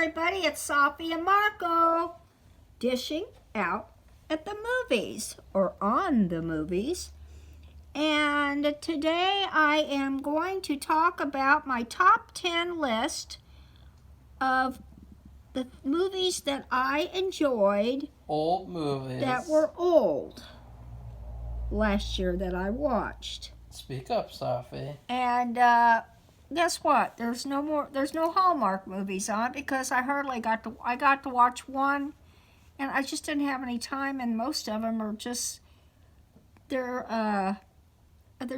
everybody, it's Safi and Marco dishing out at the movies or on the movies. And today I am going to talk about my top 10 list of the movies that I enjoyed. Old movies. That were old last year that I watched. Speak up, Safi. And guess what? There's no Hallmark movies on because I got to watch one, and I just didn't have any time. And most of them are just they're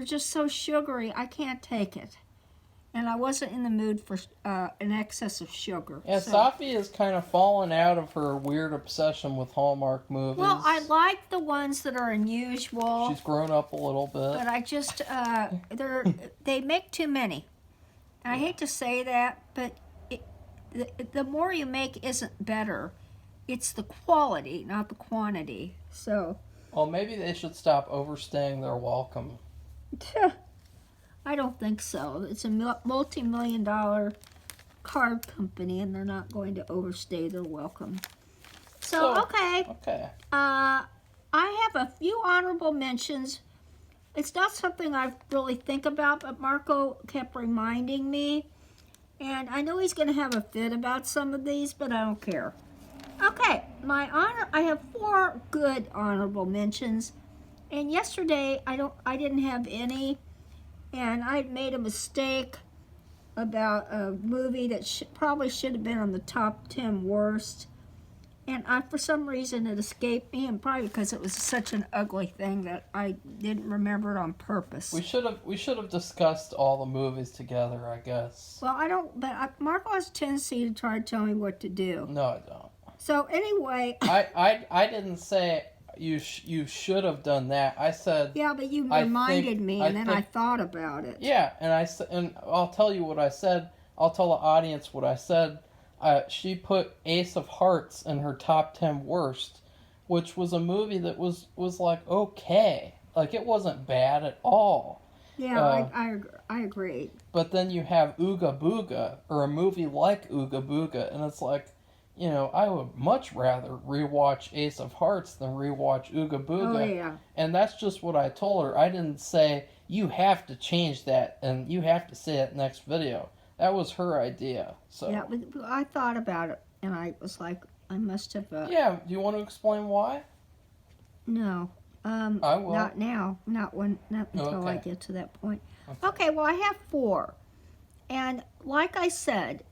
just so sugary. I can't take it, and I wasn't in the mood for an excess of sugar. Yeah, so. Safi has kind of fallen out of her weird obsession with Hallmark movies. Well, I like the ones that are unusual. She's grown up a little bit. But I just they make too many. And I hate to say that, but the more you make isn't better. It's the quality, not the quantity. So. Well, maybe they should stop overstaying their welcome. I don't think so. It's a multi-million-dollar card company, and they're not going to overstay their welcome. So okay. Okay. I have a few honorable mentions. It's not something I really think about, but Marco kept reminding me. And I know he's going to have a fit about some of these, but I don't care. Okay, I have 4 good honorable mentions. And yesterday I didn't have any, and I made a mistake about a movie that probably should have been on the top 10 worst. And for some reason it escaped me, and probably because it was such an ugly thing that I didn't remember it on purpose. We should have discussed all the movies together, I guess. Well, I don't, but Marco has a tendency to try to tell me what to do. No, I don't. So anyway, I didn't say you should have done that. I said yeah, but you reminded me, and then I thought about it. Yeah, and I'll tell you what I said. I'll tell the audience what I said. She put Ace of Hearts in her top 10 worst, which was a movie that was like okay, like it wasn't bad at all. Yeah, I agree. But then you have Ooga Booga, or a movie like Ooga Booga, and it's like, you know, I would much rather rewatch Ace of Hearts than rewatch Ooga Booga. Oh yeah. And that's just what I told her. I didn't say you have to change that and you have to say it next video. That was her idea. So yeah, but I thought about it, and I was like, I must have. Yeah. Do you want to explain why? No. I will. Not now. Not until I get to that point. Okay. Well, I have 4, and like I said,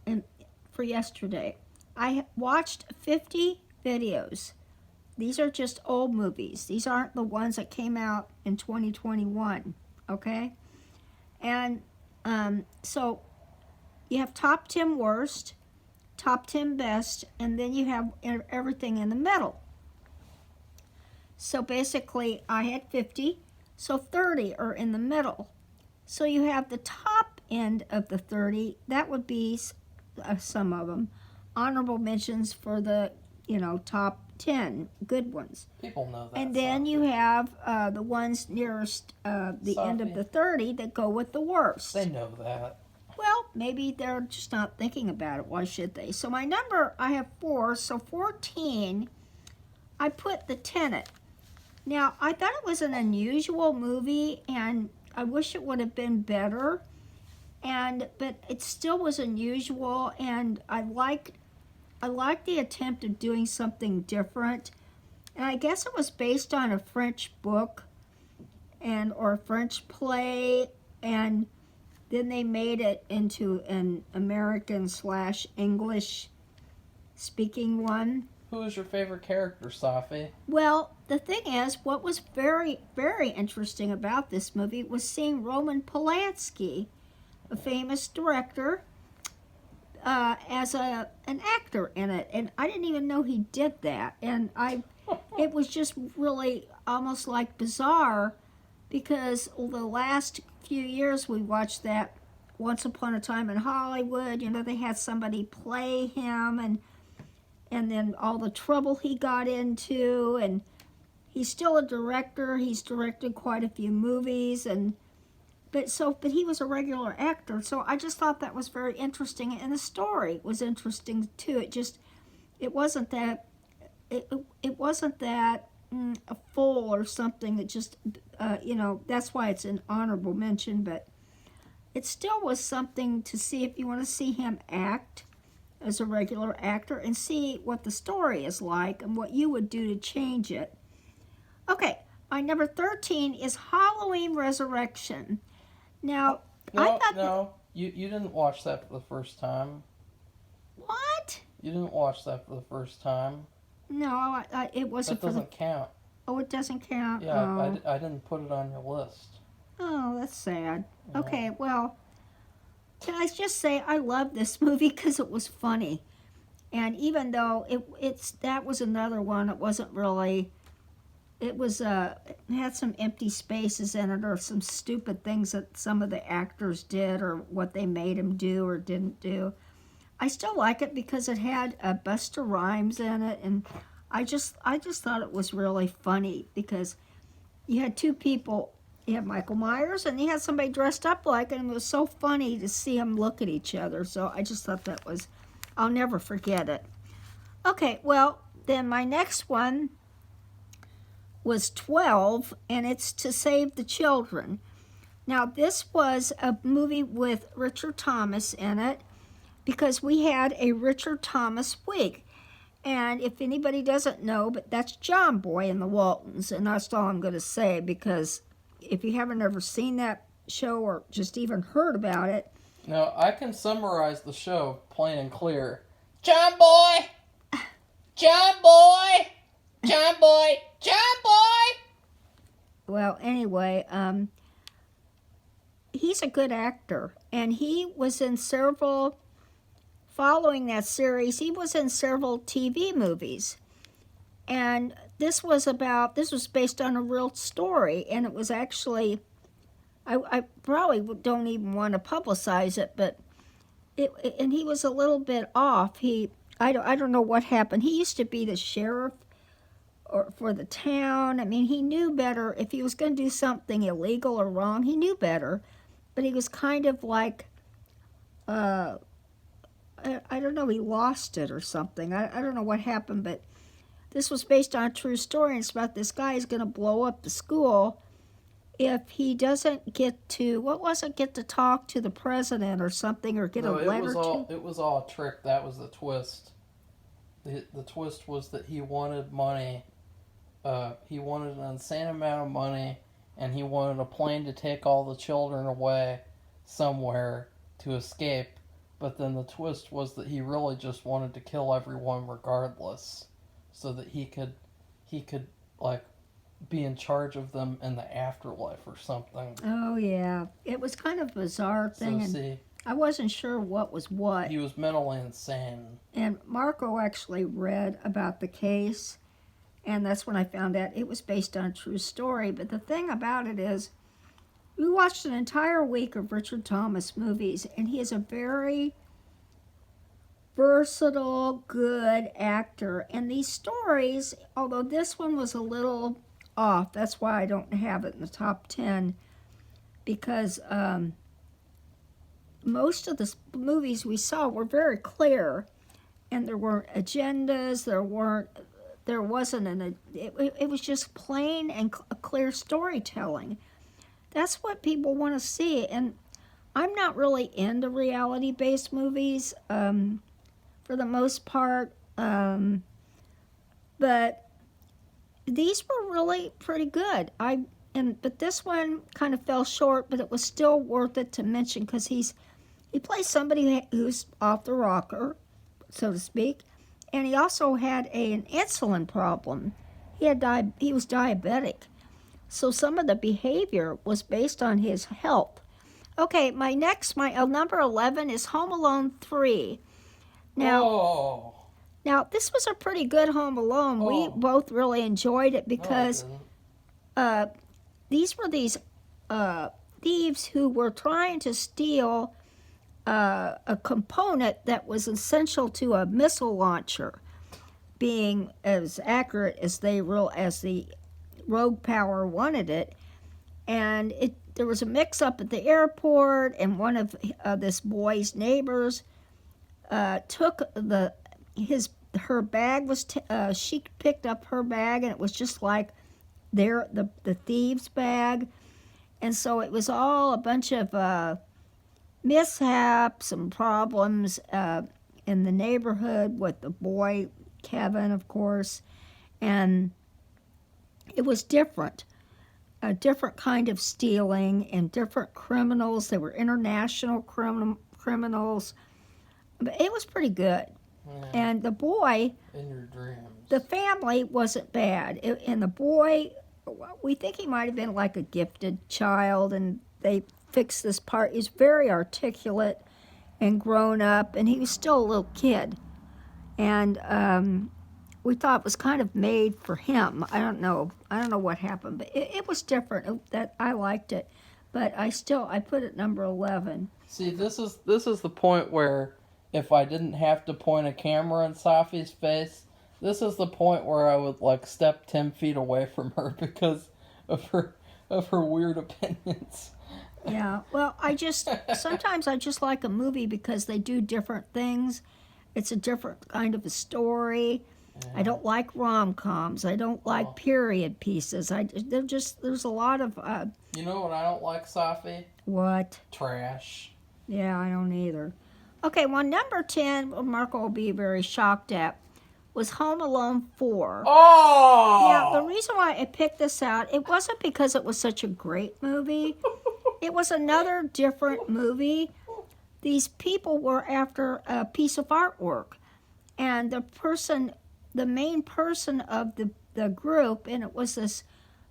for yesterday, I watched 50 videos. These are just old movies. These aren't the ones that came out in 2021. Okay, and so. You have top 10 worst, top 10 best, and then you have everything in the middle. So basically, I had 50, so 30 are in the middle. So you have the top end of the 30, that would be some of them. Honorable mentions for the, top 10 good ones. People know that. And then you have the ones nearest the end of the 30 that go with the worst. They know that. Well, maybe they're just not thinking about it. Why should they? So my number, I have 4. So 14, I put The Tenant. Now, I thought it was an unusual movie, and I wish it would have been better. But it still was unusual, and I liked the attempt of doing something different. And I guess it was based on a French book or a French play, and then they made it into an American/English speaking one. Who is your favorite character, Safi? Well, the thing is, what was very, very interesting about this movie was seeing Roman Polanski, a famous director, as an actor in it. And I didn't even know he did that. And it was just really almost like bizarre, because the last few years we watched that Once Upon a Time in Hollywood. They had somebody play him, and then all the trouble he got into, and he's still a director. He's directed quite a few movies, but he was a regular actor, so I just thought that was very interesting, and the story was interesting too. It wasn't that it wasn't that a full or something. It just that's why it's an honorable mention, but it still was something to see if you want to see him act as a regular actor and see what the story is like and what you would do to change it. Okay, my number 13 is Halloween Resurrection. Now, you didn't watch that for the first time. What? You didn't watch that for the first time. No, it wasn't. That doesn't count. Oh, it doesn't count? Yeah, I didn't put it on your list. Oh, that's sad. Yeah. Okay, well, can I just say I love this movie because it was funny. And even though that was another one, it wasn't really... It had some empty spaces in it or some stupid things that some of the actors did or what they made them do or didn't do. I still like it because it had Busta Rhymes in it, and I just thought it was really funny because you had two people. You had Michael Myers and you had somebody dressed up like it, and it was so funny to see them look at each other. So I just thought I'll never forget it. Okay, well, then my next one was 12, and it's To Save the Children. Now, this was a movie with Richard Thomas in it because we had a Richard Thomas week. And if anybody doesn't know, but that's John Boy in the Waltons, and that's all I'm going to say, because if you haven't ever seen that show or just even heard about it... No, I can summarize the show plain and clear. John Boy! John Boy! John Boy! John Boy! Well, anyway, he's a good actor, and he was in several... Following that series, he was in several TV movies. And this was based on a real story, and it was actually, I probably don't even want to publicize it, but and he was a little bit off. I don't know what happened. He used to be the sheriff for the town. I mean, he knew better. If he was going to do something illegal or wrong, he knew better. But he was kind of like, I don't know, he lost it or something. I don't know what happened, but this was based on a true story, and it's about this guy who's going to blow up the school if he doesn't get to talk to the president or something, or get a letter to... It was all a trick. That was the twist. The twist was that he wanted money. He wanted an insane amount of money, and he wanted a plane to take all the children away somewhere to escape. But then the twist was that he really just wanted to kill everyone regardless, so that he could like be in charge of them in the afterlife or something. Oh yeah, it was kind of a bizarre thing. So I wasn't sure what was what. He was mentally insane. And Marco actually read about the case, and that's when I found out it was based on a true story. But the thing about it is, we watched an entire week of Richard Thomas movies, and he is a very versatile, good actor. And these stories, although this one was a little off, that's why I don't have it in the top 10, because most of the movies we saw were very clear, and there weren't agendas, it was just plain and clear storytelling. That's what people want to see, and I'm not really into reality-based movies for the most part, but these were really pretty good. But this one kind of fell short, but it was still worth it to mention because he plays somebody who's off the rocker, so to speak, and he also had an insulin problem. He was diabetic. So some of the behavior was based on his health. Okay, my number 11 is Home Alone 3. Now, this was a pretty good Home Alone. We both really enjoyed it because these were thieves who were trying to steal a component that was essential to a missile launcher, being as accurate as the Rogue Power wanted it, and there was a mix-up at the airport, and one of this boy's neighbors took her bag was she picked up her bag, and it was just like the thieves' bag, and so it was all a bunch of mishaps and problems in the neighborhood with the boy Kevin, of course, and it was different. A different kind of stealing and different criminals. They were international criminals. But it was pretty good. Yeah. And the boy, in your dreams, the family wasn't bad. And the boy, we think he might have been like a gifted child, and they fixed this part. He's very articulate and grown up, and he was still a little kid. And we thought it was kind of made for him. I don't know what happened, but it was different. That I liked it, but I put it number 11. See, this is the point where if I didn't have to point a camera in Safi's face, this is the point where I would like step 10 feet away from her because of her weird opinions. Yeah, well, sometimes I just like a movie because they do different things. It's a different kind of a story. Yeah. I don't like rom-coms. I don't like period pieces. There's a lot of... You know what I don't like, Safi? What? Trash. Yeah, I don't either. Okay, well, number 10, Marco will be very shocked at, was Home Alone 4. Oh! Yeah, the reason why I picked this out, it wasn't because it was such a great movie. It was another different movie. These people were after a piece of artwork. And the main person of the group, and it was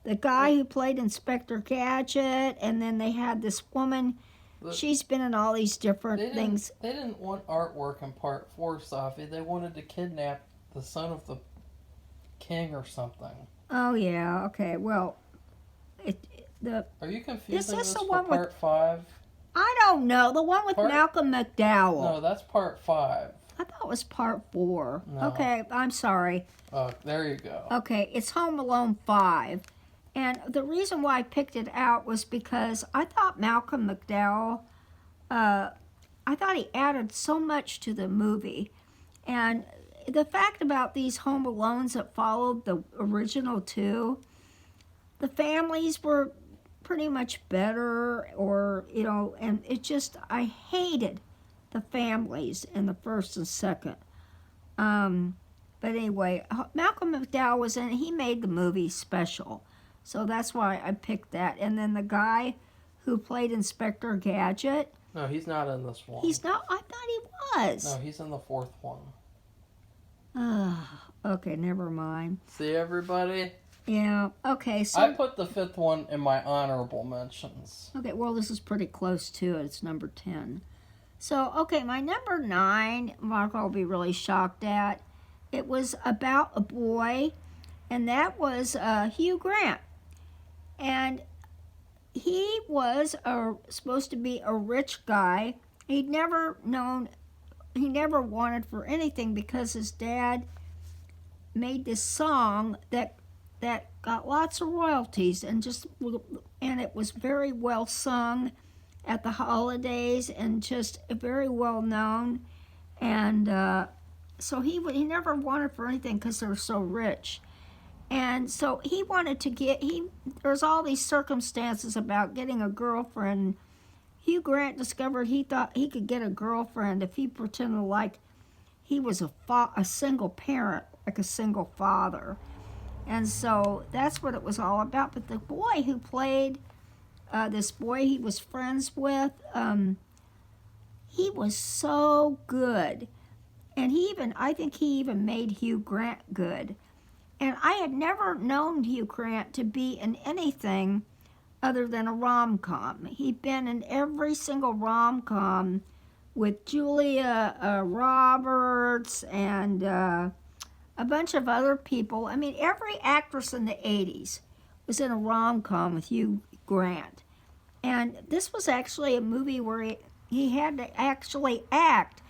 the guy who played Inspector Gadget, and then they had this woman. She's been in all these different things. They didn't want artwork in part 4, Safi. They wanted to kidnap the son of the king or something. Oh, yeah, okay. Well, are you confusing this the for one part 5? I don't know. The one with Malcolm McDowell. No, that's part 5. I thought it was part 4. No. Okay, I'm sorry. Oh, there you go. Okay, it's Home Alone 5. And the reason why I picked it out was because I thought Malcolm McDowell, I thought he added so much to the movie. And the fact about these Home Alones that followed the original 2, the families were pretty much better, and I hated the families in the first and second. But anyway, Malcolm McDowell was in it. He made the movie special. So that's why I picked that. And then the guy who played Inspector Gadget. No, he's not in this one. He's not? I thought he was. No, he's in the 4th one. Okay, never mind. See, everybody? Yeah, okay, so... I put the 5th one in my honorable mentions. Okay, well, this is pretty close to it. It's number 10. So, okay, my number 9, Marco will be really shocked at. It was about a boy, and that was Hugh Grant. And he was supposed to be a rich guy. He never wanted for anything because his dad made this song that got lots of royalties and it was very well sung at the holidays and just very well known. And so he never wanted for anything because they were so rich. And so he wanted to there's all these circumstances about getting a girlfriend. Hugh Grant discovered he thought he could get a girlfriend if he pretended like he was a single parent, like a single father. And so that's what it was all about. But the boy who played this boy he was friends with, he was so good. And I think he even made Hugh Grant good. And I had never known Hugh Grant to be in anything other than a rom-com. He'd been in every single rom-com with Julia Roberts and a bunch of other people. I mean, every actress in the 80s was in a rom-com with Hugh Grant. And this was actually a movie where he had to actually act.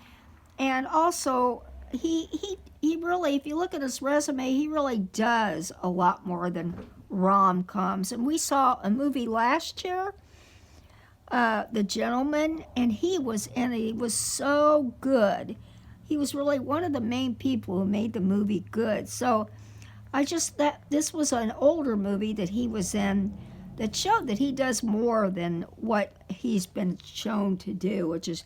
And also, he really, if you look at his resume, he really does a lot more than rom-coms. And we saw a movie last year The Gentleman, and he was in it. He was so good. He was really one of the main people who made the movie good. So I just that this was an older movie that he was in that showed that he does more than what he's been shown to do, which is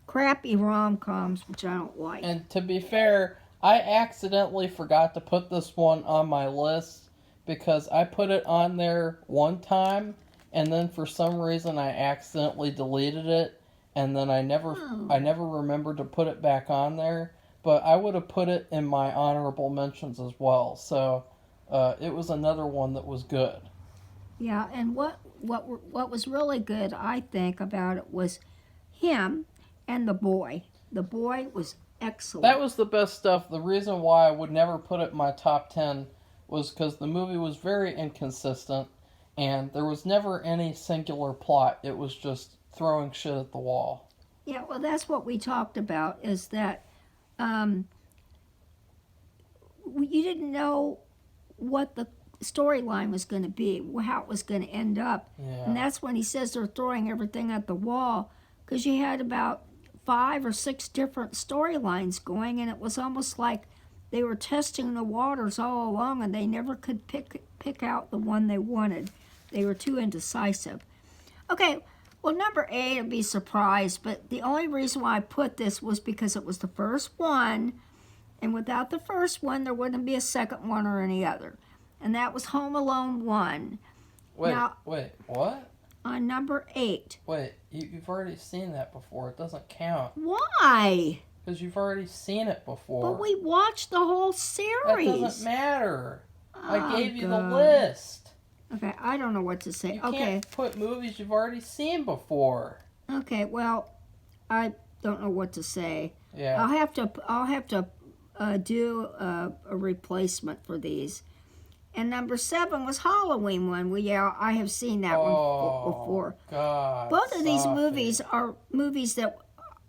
crappy rom-coms, which I don't like. And to be fair, I accidentally forgot to put this one on my list because I put it on there one time, and then for some reason I accidentally deleted it, and then I never remembered to put it back on there. But I would have put it in my honorable mentions as well. So it was another one that was good. Yeah, and what was really good, I think, about it was him and the boy. The boy was excellent. That was the best stuff. The reason why I would never put it in my top 10 was because the movie was very inconsistent, and there was never any singular plot. It was just throwing shit at the wall. Yeah, well, that's what we talked about, is that you didn't know what the storyline was going to be, how it was going to end up. Yeah. And that's when he says they're throwing everything at the wall, because you had about 5 or 6 different storylines going, and it was almost like they were testing the waters all along, and they never could pick out the one they wanted. They were too indecisive. Okay, well, number 8, I'd be surprised, but the only reason why I put this was because it was the first one, and without the first one, there wouldn't be a second one or any other. And that was Home Alone 1. Wait, now, what? On number 8. Wait, you've already seen that before. It doesn't count. Why? Because you've already seen it before. But we watched the whole series. That doesn't matter. I gave you the God. list. Okay, I don't know what to say. You Okay. can't put movies you've already seen before. Okay, well, I don't know what to say. Yeah. I'll have to do a replacement for these. And number 7 was Halloween one. I have seen that one before. God. Both of these Safi. movies are movies that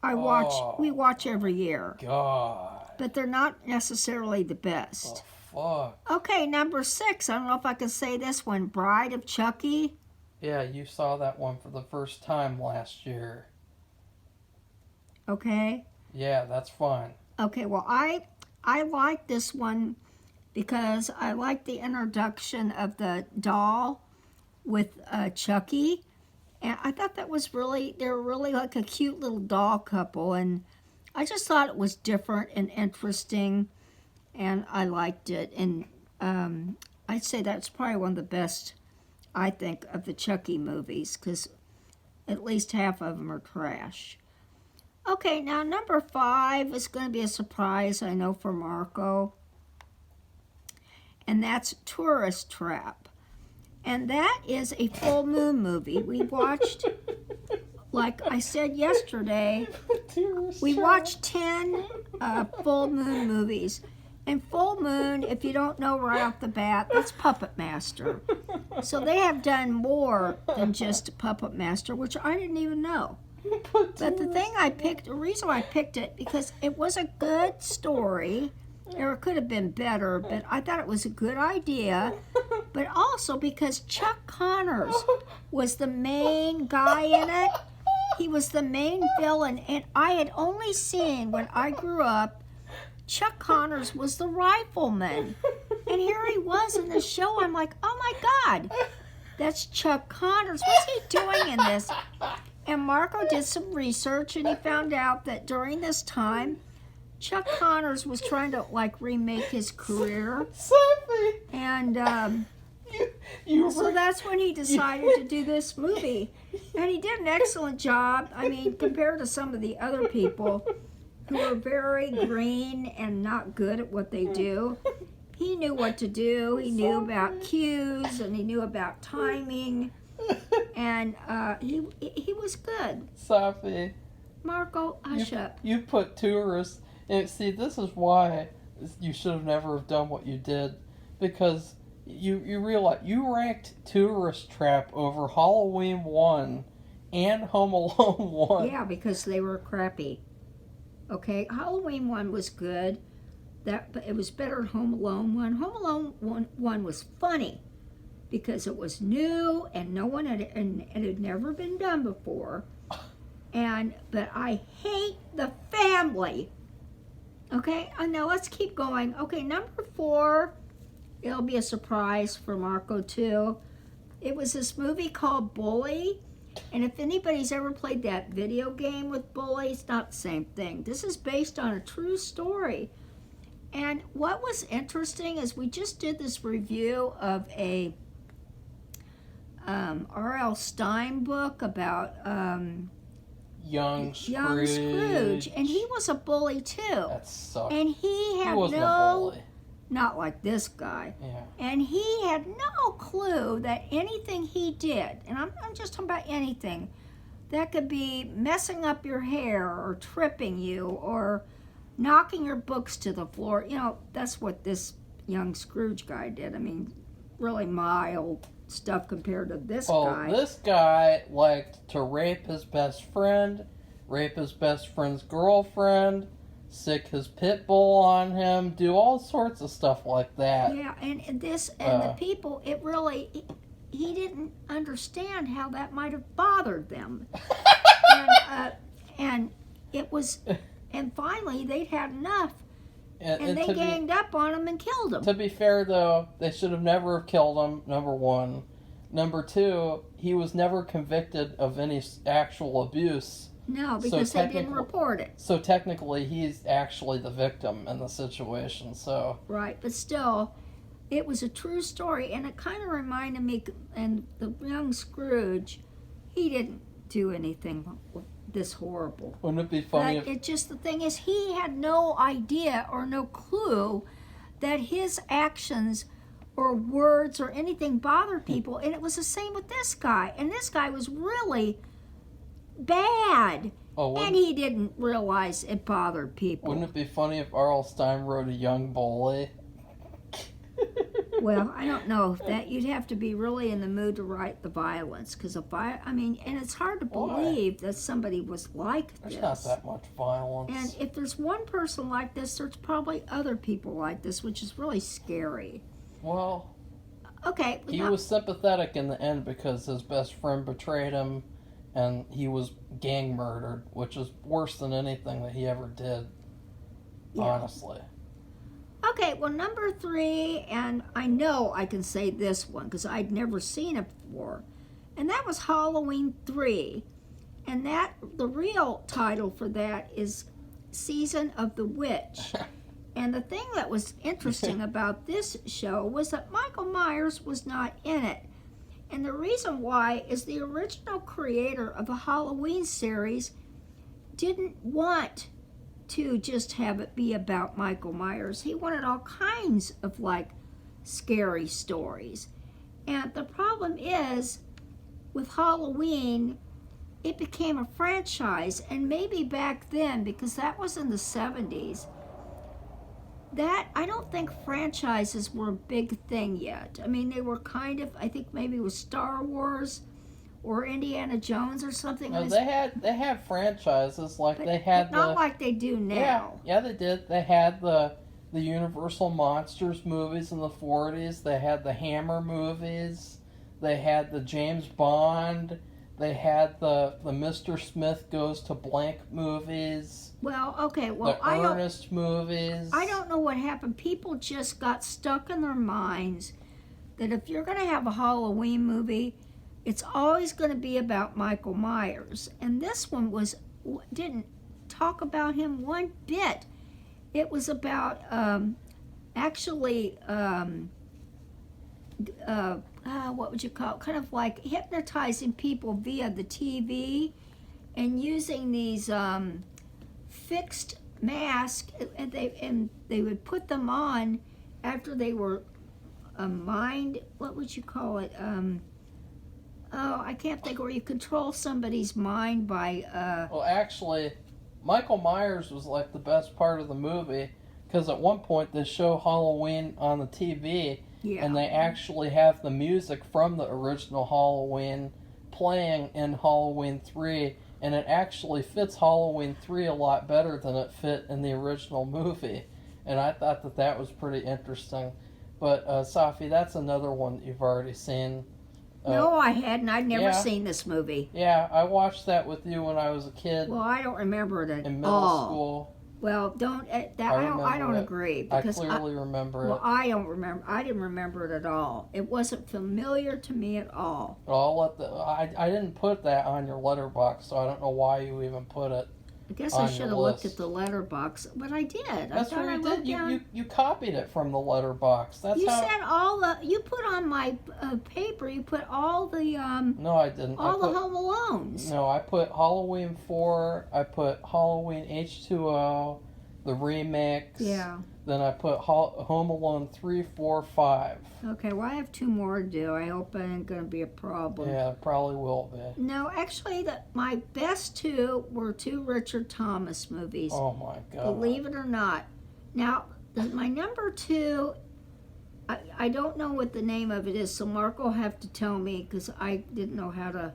I watch. We watch every year. God. But they're not necessarily the best. Oh, fuck. Okay, number 6. I don't know if I can say this one. Bride of Chucky. Yeah, you saw that one for the first time last year. Okay. Yeah, that's fine. Okay, well, I like this one because I like the introduction of the doll with Chucky. And I thought they were really like a cute little doll couple. And I just thought it was different and interesting. And I liked it. And I'd say that's probably one of the best, I think, of the Chucky movies, because at least half of them are trash. Okay, now number 5 is going to be a surprise, I know, for Marco. And that's Tourist Trap. And that is a full moon movie. We watched, like I said yesterday, we watched 10 full moon movies. And full moon, if you don't know right off the bat, that's Puppet Master. So they have done more than just Puppet Master, which I didn't even know. But the reason I picked it, because it was a good story, or it could have been better, but I thought it was a good idea. But also because Chuck Connors was the main guy in it. He was the main villain, and I had only seen, when I grew up, Chuck Connors was the rifleman. And here he was in the show. I'm like, oh my God, that's Chuck Connors. What's he doing in this? And Marco did some research, and he found out that during this time, Chuck Connors was trying to remake his career. Safi! And so that's when he decided to do this movie. And he did an excellent job. I mean, compared to some of the other people who are very green and not good at what they do, he knew what to do. He knew about cues, and he knew about timing. And he was good. Safi. Marco, hush up. You put Tourist. And see, this is why you should have never have done what you did, because you realize you ranked Tourist Trap over Halloween 1 and Home Alone 1. Yeah, because they were crappy. Okay, Halloween 1 was good. But it was better than Home Alone 1. Home Alone 1 was funny. because it was new and no one had, and it had never been done before. But I hate the family. Okay, now let's keep going. Okay, number 4, it'll be a surprise for Marco too. It was this movie called Bully. And if anybody's ever played that video game with Bully, it's not the same thing. This is based on a true story. And what was interesting is we just did this review of a R.L. Stine book about young Scrooge. And he was a bully too. That sucked. And he had wasn't a bully. Not like this guy. Yeah. And he had no clue that anything he did, and I'm just talking about anything, that could be messing up your hair or tripping you or knocking your books to the floor. You know, that's what this young Scrooge guy did. I mean, really mild stuff compared to this guy. Oh, this guy liked to rape his best friend, rape his best friend's girlfriend, sick his pit bull on him, do all sorts of stuff like that. Yeah, and the people, it really, he didn't understand how that might have bothered them. and it was, and finally they'd had enough, and they ganged up on him and killed him. To be fair, though, they should have never have killed him, number 1. Number 2, he was never convicted of any actual abuse. No, because they didn't report it. So technically, he's actually the victim in the situation. So right, but still, it was a true story, and it kind of reminded me. And the young Scrooge, he didn't do anything this horrible. Wouldn't it be funny? But it just, the thing is, he had no idea or no clue that his actions or words or anything bothered people, and it was the same with this guy. And this guy was really bad, and he didn't realize it bothered people. Wouldn't it be funny if R.L. Stine wrote a young bully? Well, I don't know that you'd have to be really in the mood to write the violence, because I mean, and it's hard to believe that somebody was like this. There's not that much violence. And if there's one person like this, there's probably other people like this, which is really scary. Well, okay, he was sympathetic in the end because his best friend betrayed him. And he was gang murdered, which is worse than anything that he ever did, honestly. Okay, well, number 3, and I know I can say this one because I'd never seen it before, and that was Halloween 3. And the real title for that is Season of the Witch. And the thing that was interesting about this show was that Michael Myers was not in it. And the reason why is the original creator of the Halloween series didn't want to just have it be about Michael Myers. He wanted all kinds of scary stories. And the problem is with Halloween, it became a franchise, and maybe back then, because that was in the 70s, that I don't think franchises were a big thing yet. I mean, they were kind of, I think maybe it was Star Wars or Indiana Jones or something. No, they had franchises they had not like they do now. Yeah, they did. They had the Universal Monsters movies in the 40s. They had the Hammer movies. They had the James Bond. They had the Mr. Smith Goes to Blank movies. Well, okay, well, the Ernest movies. I don't know what happened. People just got stuck in their minds that if you're going to have a Halloween movie, it's always going to be about Michael Myers. And this one didn't talk about him one bit. It was about what would you call it? Kind of like hypnotizing people via the TV and using these fixed masks, and they would put them on after they were what would you call it? I can't think, where you control somebody's mind by Well, actually, Michael Myers was the best part of the movie, because at one point they show Halloween on the TV. Yeah. And they actually have the music from the original Halloween playing in Halloween 3, and it actually fits Halloween 3 a lot better than it fit in the original movie. And I thought that was pretty interesting. But Safi, that's another one that you've already seen. No, I hadn't. I'd never yeah. seen this movie. Yeah, I watched that with you when I was a kid. Well, I don't remember it at in middle all. School. Well, I don't agree because I clearly remember it. Well, I don't remember. I didn't remember it at all. It wasn't familiar to me at all. Well, I didn't put that on your letterbox, so I don't know why you even put it. I guess I should have looked at the letterbox, but I did. That's what you did. You copied it from the letterbox. That's you how. said all the. You put on my paper. You put all the. No, I didn't. All the Home Alones. No, I put Halloween 4. I put Halloween H2O, the remix. Yeah. Then I put Home Alone 3, 4, 5. Okay, well, I have 2 more to do. I hope it ain't going to be a problem. Yeah, it probably will be. No, actually, my best 2 were 2 Richard Thomas movies. Oh, my God. Believe it or not. Now, my number 2, I don't know what the name of it is, so Mark will have to tell me because I didn't know how to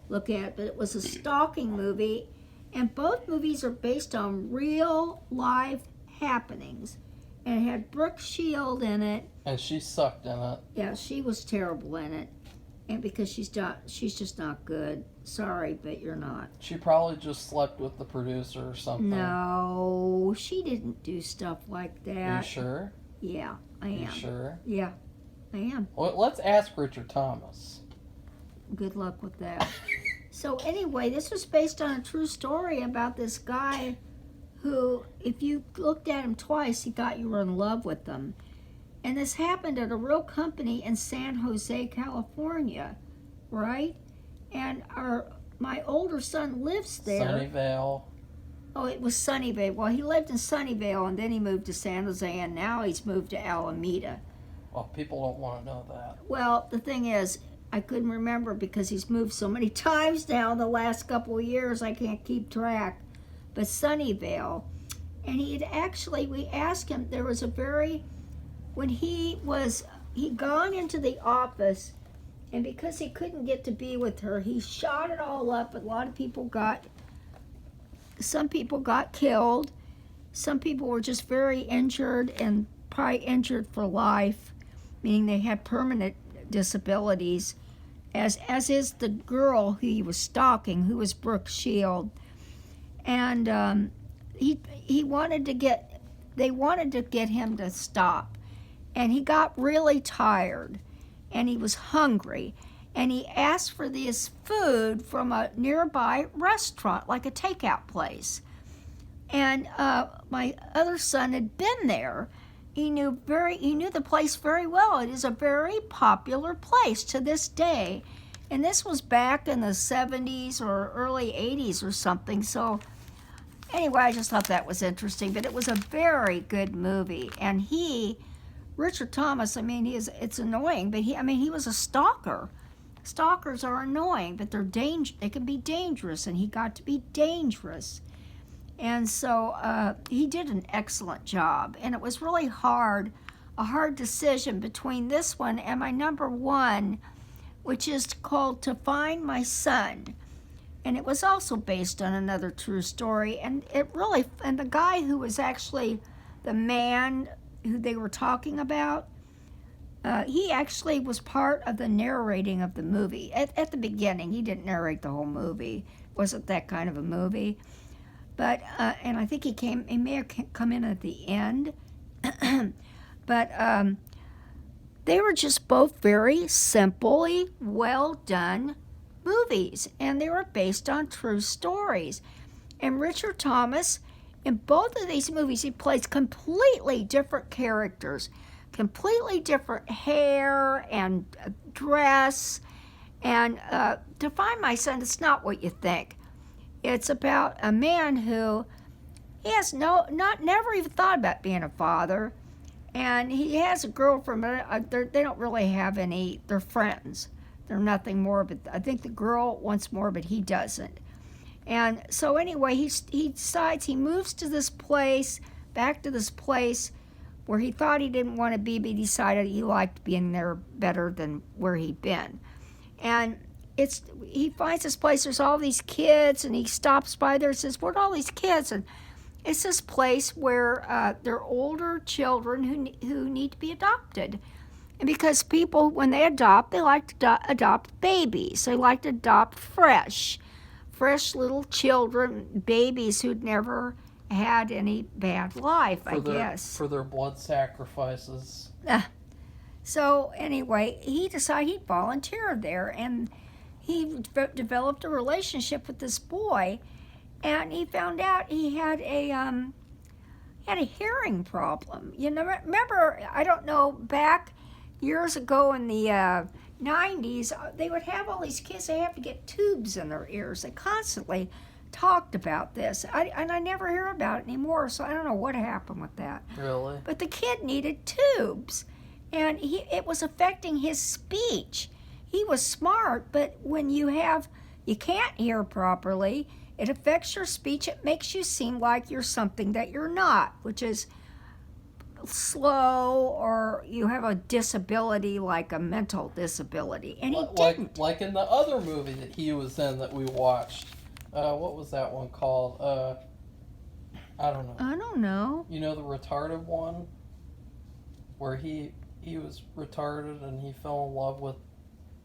look at it, but it was a Stalking movie, and both movies are based on real life happenings. And it had Brooke Shield in it. And she sucked in it. Yeah, she was terrible in it. And because she's just not good. Sorry, but you're not. She probably just slept with the producer or something. No, she didn't do stuff like that. Are you sure? Yeah, I am. You sure? Yeah, I am. Well, let's ask Richard Thomas. Good luck with that. So anyway, this was based on a true story about this guy who, if you looked at him twice, he thought you were in love with him. And this happened at a real company in San Jose, California, right? And my older son lives there. Sunnyvale. Oh, it was Sunnyvale. Well, he lived in Sunnyvale, and then he moved to San Jose, and now he's moved to Alameda. Well, people don't want to know that. Well, the thing is, I couldn't remember because he's moved so many times now in the last couple of years, I can't keep track. But Sunnyvale, and we asked him, there was when he'd gone into the office, and because he couldn't get to be with her, he shot it all up. Some people got killed, some people were just very injured and probably injured for life, meaning they had permanent disabilities, as is the girl who he was stalking, who was Brooke Shield. And they wanted to get him to stop. And he got really tired, and he was hungry, and he asked for this food from a nearby restaurant, like a takeout place. And my other son had been there. He knew the place very well. It is a very popular place to this day. And this was back in the 70s or early 80s or something. So anyway, I just thought that was interesting. But it was a very good movie. And Richard Thomas, it's annoying, but he was a stalker. Stalkers are annoying, but they can be dangerous, and he got to be dangerous. And so he did an excellent job. And it was really a hard decision between this one and my number 1, which is called To Find My Son. And it was also based on another true story. And the guy who was actually the man who they were talking about, he actually was part of the narrating of the movie. At the beginning, he didn't narrate the whole movie. It wasn't that kind of a movie. But, and I think he may have come in at the end. But they were just both very simply well done movies. And they were based on true stories. And Richard Thomas, in both of these movies, he plays completely different characters, completely different hair and dress. And To Find My Son, it's not what you think. It's about a man who he has never even thought about being a father, and he has a girlfriend, but they don't really have any. They're friends. They're nothing more. But I think the girl wants more, but he doesn't. And so anyway, he decides he moves to this place, back to this place where he thought he didn't want to be, but he decided he liked being there better than where he'd been. And he finds this place, there's all these kids, and he stops by there and says, "Where'd all these kids?" And it's this place where there are older children who need to be adopted. And because people, when they adopt, they like to adopt babies. They like to adopt fresh little children, babies who'd never had any bad life, I guess. For their blood sacrifices. So anyway, he decided he'd volunteer there, and he developed a relationship with this boy, and he found out he had a hearing problem. You know, remember, I don't know, back years ago in the 90s, they would have all these kids, they have to get tubes in their ears. They constantly talked about this. And I never hear about it anymore, so I don't know what happened with that. Really? But the kid needed tubes, and it was affecting his speech. He was smart, but when you can't hear properly, it affects your speech. It makes you seem like you're something that you're not, which is slow, or you have a disability, like a mental disability, and he didn't. Like in the other movie that he was in that we watched. What was that one called? I don't know. I don't know. You know, the retarded one, where he was retarded and he fell in love with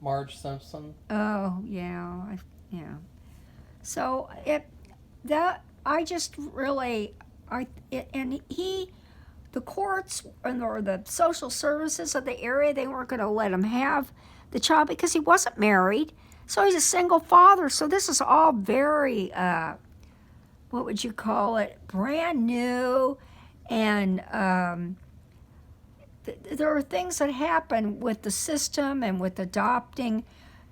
Marge Simpson. Oh yeah, yeah. So the courts or the social services of the area, they weren't going to let him have the child because he wasn't married. So he's a single father. So this is all very, what would you call it, brand new. And there are things that happen with the system and with adopting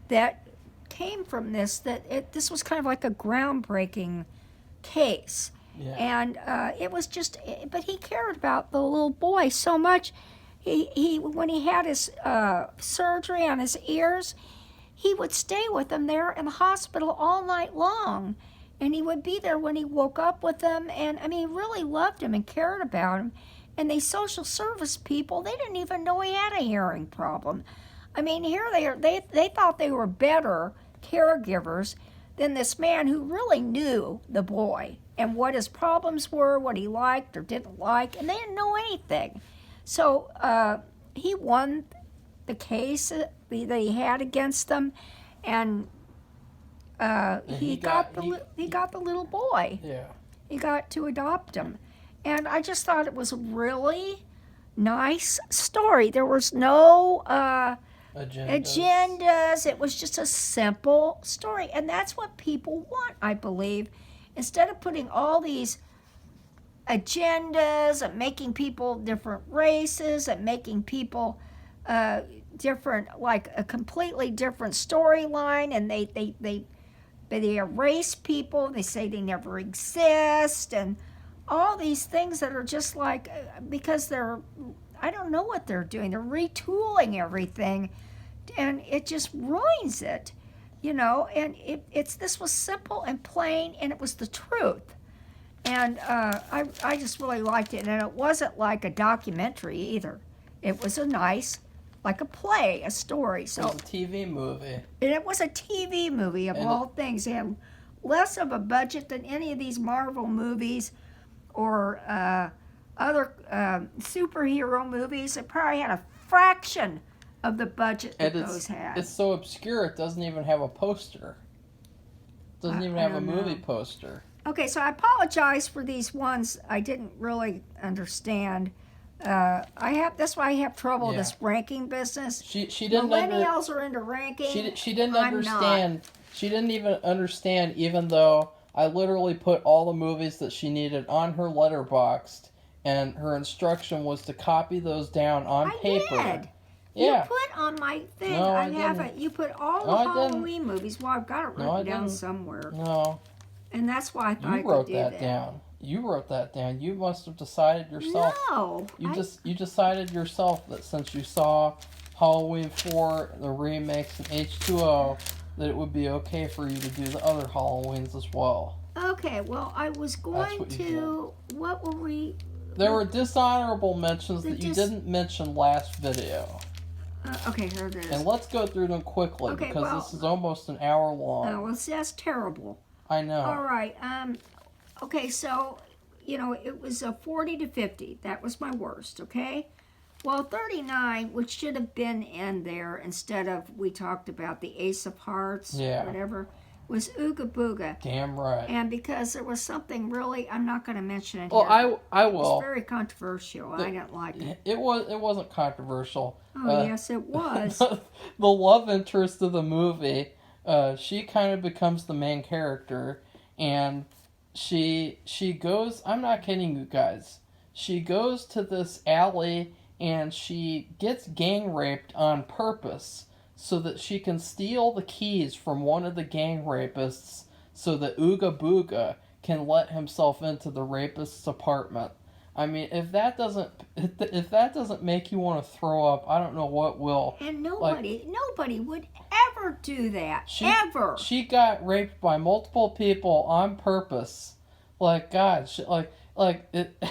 that came from this, this was kind of like a groundbreaking case. Yeah. And it was just, but he cared about the little boy so much. He when he had his surgery on his ears, he would stay with him there in the hospital all night long. And he would be there when he woke up with him. And I mean, he really loved him and cared about him. And these social service people, they didn't even know he had a hearing problem. I mean, here they thought they were better caregivers than this man who really knew the boy and what his problems were, what he liked or didn't like, and they didn't know anything. So he won the case that he had against them, and he got the little boy. Yeah. He got to adopt him. And I just thought it was a really nice story. There was no agendas. It was just a simple story. And that's what people want, I believe. Instead of putting all these agendas and making people different races and making people different, like a completely different storyline, and they erase people. They say they never exist, and all these things that are just like, because I don't know what they're doing. They're retooling everything, and it just ruins it, you know. And this was simple and plain, and it was the truth. And I just really liked it. And it wasn't like a documentary either. It was a nice, like a play, a story. So it was a TV movie. And it was a TV movie of all things. It had less of a budget than any of these Marvel movies or other superhero movies. It probably had a fraction of the budget that those had. It's so obscure it doesn't even have a poster. It doesn't even have a movie poster. Okay, so I apologize for these ones I didn't really understand. That's why I have trouble with this ranking business. She didn't. Millennials are into ranking. She didn't understand. She didn't even understand, even though I literally put all the movies that she needed on her letterboxd, and her instruction was to copy those down on paper. I did. Yeah. You put on my thing. No, I haven't. You put all the Halloween movies. Well, I've got it written down somewhere. No. And that's why I thought you wrote that down. You wrote that down. You must have decided yourself. No. You decided yourself that since you saw Halloween 4, the remakes, and H2O, that it would be okay for you to do the other Halloweens as well. Okay, well, I was going to... What were we... There were dishonorable mentions that you didn't mention last video. Okay, here it is. And let's go through them quickly, because this is almost an hour long. Oh, well, that's terrible. I know. All right. Okay, so it was a 40 to 50. That was my worst, okay? Well, 39, which should have been in there instead of, we talked about the Ace of Hearts, whatever, was Ooga Booga. Damn right. And because there was something really, I'm not going to mention it well, here. I will. It's very controversial. I didn't like it. It wasn't controversial. Oh, yes, it was. The love interest of the movie, she kind of becomes the main character, and she goes, I'm not kidding you guys, she goes to this alley and she gets gang raped on purpose so that she can steal the keys from one of the gang rapists so that Ooga Booga can let himself into the rapist's apartment. I mean, if that doesn't make you want to throw up, I don't know what will. And nobody would ever do that. Ever. She got raped by multiple people on purpose. Like, God, it.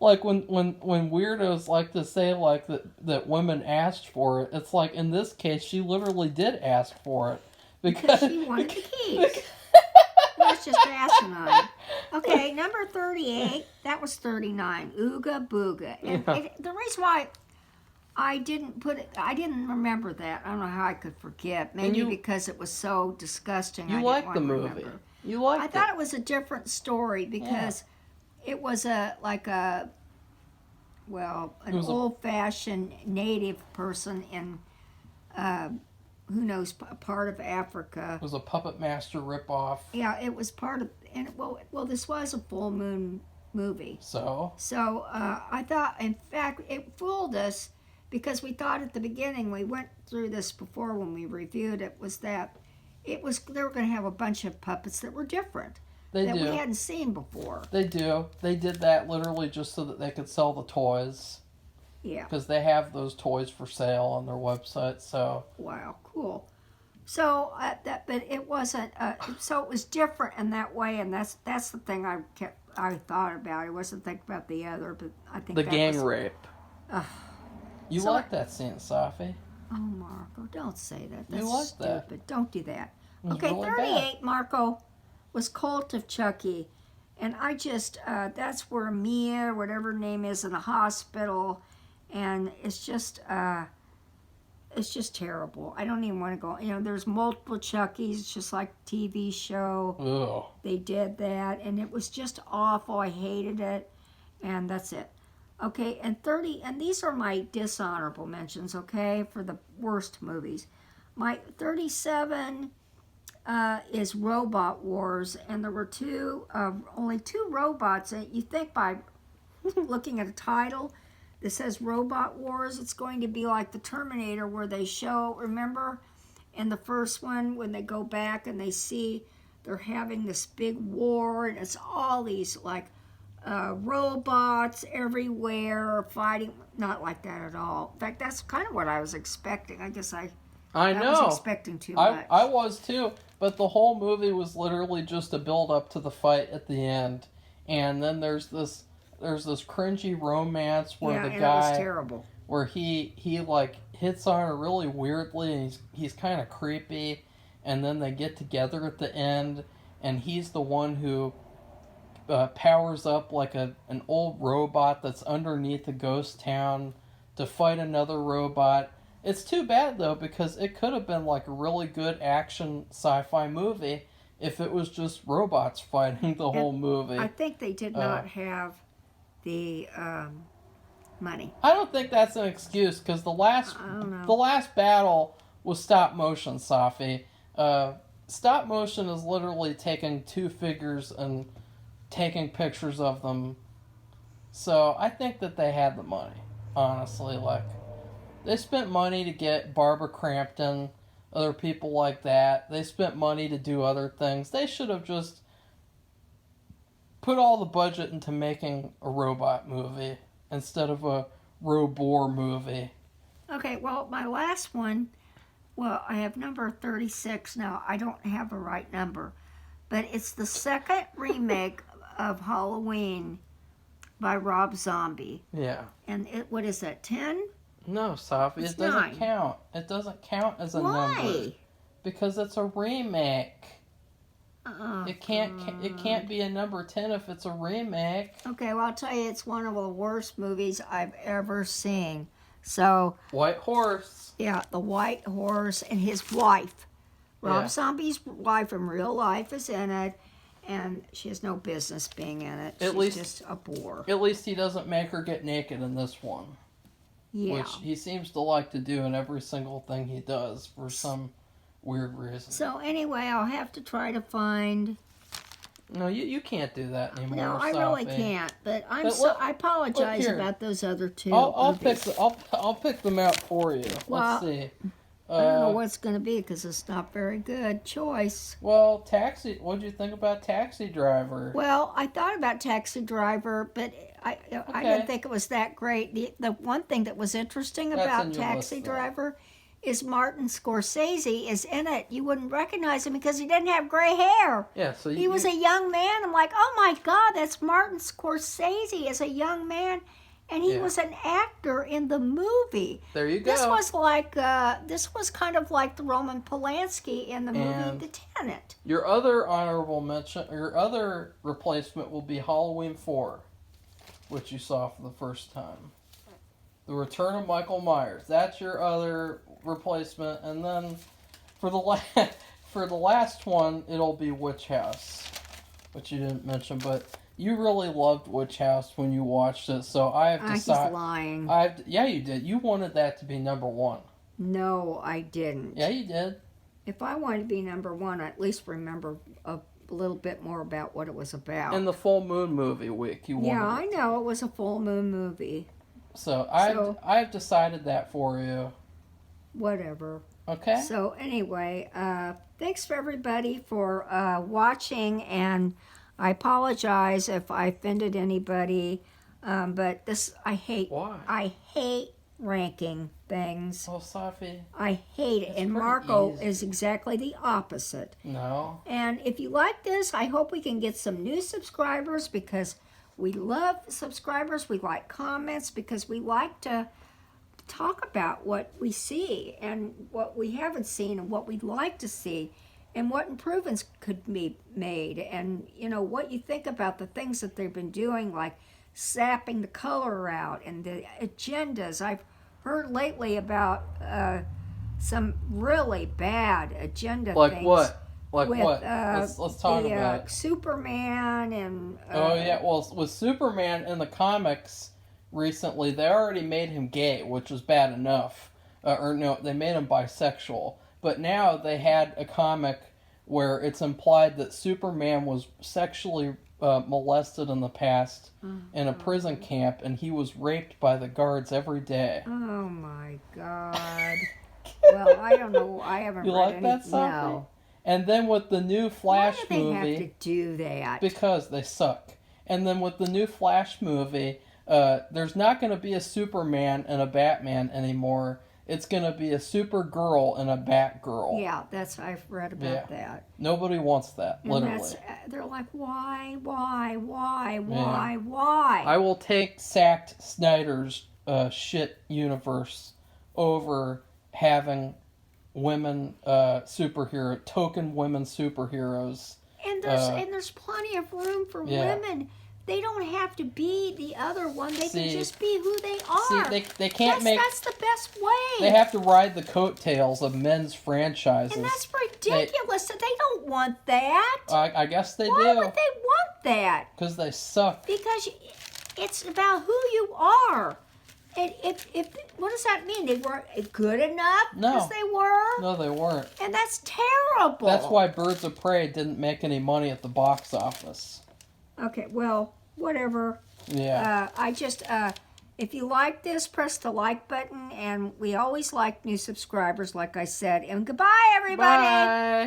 Like when weirdos like to say like that women asked for it, it's like in this case she literally did ask for it because she wanted the keys. That's just asinine. Okay, number 38. That was 39. Ooga Booga. And the reason why I didn't put it, I didn't remember that. I don't know how I could forget. Maybe because it was so disgusting. You liked the movie. Remember. You liked it. I thought it was a different story because. Yeah. It was an old-fashioned native person in, who knows, part of Africa. It was a Puppet Master ripoff. Yeah, it was part of, and this was a full moon movie. So I thought, in fact, it fooled us because we thought at the beginning, we went through this before when we reviewed it, was that they were going to have a bunch of puppets that were different. We hadn't seen before. They do. They did that literally just so that they could sell the toys. Yeah. Because they have those toys for sale on their website. So. Wow, cool. So but it wasn't. So it was different in that way, and that's the thing I thought about. I wasn't thinking about the other, but I think the gang rape. You like that scene, Safi? Oh, Marco, don't say that. That's you like stupid. That. Don't do that. Okay, really 38, bad. Marco. Was Cult of Chucky, and I just that's where Mia, whatever her name is, in the hospital, and it's just terrible. I don't even want to go. There's multiple Chuckies, just like TV show. Ugh. They did that, and it was just awful. I hated it, and that's it. Okay, and 30, and these are my dishonorable mentions. Okay, for the worst movies. My 37. Is Robot Wars, and there were only two robots. And you think by looking at a title that says Robot Wars, it's going to be like the Terminator, where they show, remember, in the first one when they go back and they see they're having this big war, and it's all these like robots everywhere fighting. Not like that at all. In fact, that's kind of what I was expecting. I guess I was expecting too much. I was too. But the whole movie was literally just a build up to the fight at the end, and then there's this cringy romance where the guy, it was terrible. Where he like hits on her really weirdly, and he's kind of creepy, and then they get together at the end, and he's the one who powers up like an old robot that's underneath a ghost town to fight another robot. It's too bad, though, because it could have been like a really good action sci-fi movie if it was just robots fighting the whole movie. I think they did not have the money. I don't think that's an excuse, because the last battle was stop motion, Safi. Stop motion is literally taking two figures and taking pictures of them. So I think that they had the money, honestly. Like, they spent money to get Barbara Crampton, other people like that. They spent money to do other things. They should have just put all the budget into making a robot movie instead of a Robor movie. Okay, well, my last one, I have number 36 now. I don't have a right number, but it's the second remake of Halloween by Rob Zombie. Yeah. And what is that, 10? No, Safi, it doesn't count. It doesn't count as a number. Why? Because it's a remake. It can't be a number 10 if it's a remake. Okay, well, I'll tell you, it's one of the worst movies I've ever seen. So, White Horse. yeah, the White Horse and his wife. Rob Zombie's wife in real life is in it, and she has no business being in it. She's just a bore. At least he doesn't make her get naked in this one. Yeah. Which he seems to like to do in every single thing he does for some weird reason. So anyway, I'll have to try to find... No, you can't do that anymore. No, I really can't. But I apologize about those other two. I'll pick them out for you. Well, let's see. I don't know what it's going to be because it's not very good choice. Well, What'd you think about Taxi Driver? Well, I thought about Taxi Driver, but I didn't think it was that great. The one thing that was interesting about Taxi Driver is Martin Scorsese is in it. You wouldn't recognize him because he didn't have gray hair. Yeah, so he was a young man. I'm like, oh my God, that's Martin Scorsese as a young man. And he was an actor in the movie. There you go. This was kind of like the Roman Polanski in the movie The Tenant. Your other honorable mention, your other replacement will be Halloween 4, which you saw for the first time. The Return of Michael Myers. That's your other replacement, and then for the last one, it'll be Witch House, which you didn't mention, but. You really loved Witch House when you watched it, so I have decided... He's lying. Yeah, you did. You wanted that to be number 1. No, I didn't. Yeah, you did. If I wanted to be number 1, I at least remember a little bit more about what it was about. In the full moon movie week, you wanted I know it was a full moon movie. So I've decided that for you. Whatever. Okay. So anyway, thanks for everybody for watching, and I apologize if I offended anybody, but I hate. Why? I hate ranking things. Oh, Safi. I hate it, and Marco is exactly the opposite. No. And if you like this, I hope we can get some new subscribers because we love subscribers. We like comments because we like to talk about what we see and what we haven't seen and what we'd like to see. And what improvements could be made, and what you think about the things that they've been doing, like sapping the color out and the agendas. I've heard lately about some really bad agenda like things. What? Like with, what? Let's talk about it. Superman and. Oh yeah, well with Superman in the comics recently, they already made him gay, which was bad enough. Or no, they made him bisexual. But now they had a comic where it's implied that Superman was sexually molested in the past in a prison camp, and he was raped by the guards every day. Oh my God. Well, I don't know. I haven't you read like any. that, Safi? No. And then with the new Flash movie... Why do they have to do that? Because they suck. And then with the new Flash movie, there's not going to be a Superman and a Batman anymore. It's going to be a Supergirl and a Batgirl. Yeah, I've read about that. Nobody wants that, and literally. They're like, why? I will take Zack Snyder's shit universe over having women token women superheroes. And there's plenty of room for women. They don't have to be the other one. They can just be who they are. See, they can't That's the best way. They have to ride the coattails of men's franchises. And that's ridiculous. They don't want that. I guess they do. Why would they want that? Because they suck. Because it's about who you are. And what does that mean? They weren't good enough? No. Because they were? No, they weren't. And that's terrible. That's why Birds of Prey didn't make any money at the box office. Okay, well, whatever. Yeah. If you like this, press the like button. And we always like new subscribers, like I said. And goodbye, everybody. Bye.